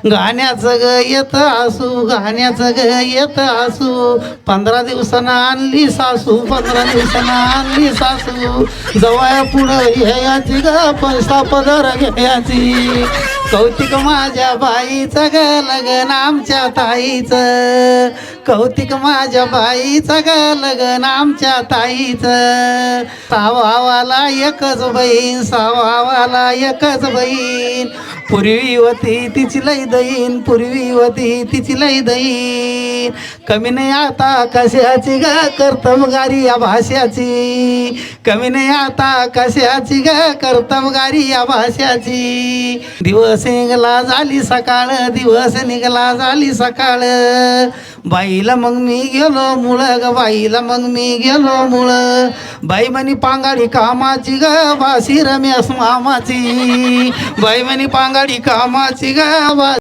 गाण्याचं ग येत असू गाण्याचं ग येत असू 15 दिवसानं आणली सासू 15 दिवसानं आणली सासू जवळ पुढं घ्यायची ग पैसा पदर घ्यायची कौतिक माझ्या बाईचं ग लग्न आमच्या ताईचं कौतिक माझ्या बाईचं ग लग्न आमच्या ताईचं सावावाला एकच बहीण सावावाला एकच बहीण पूर्वी होती तिची लई दईन पूर्वी होती तिची लई दईन कमी नाही आता कशाची ग कर्तबगारी या भाषाची कमी नाही आता कशाची ग कर्तबगारी या भाषाची दिवस निघला झाली सकाळ दिवस निघला झाली सकाळ बाईला मग मी गेलो मुळ ग बाईला मग मी गेलो मुळ बाई म्हणी पांगाडी कामाची ग बाशी रमेश मामाची बाई म्हणी पांगाडी कामाची ग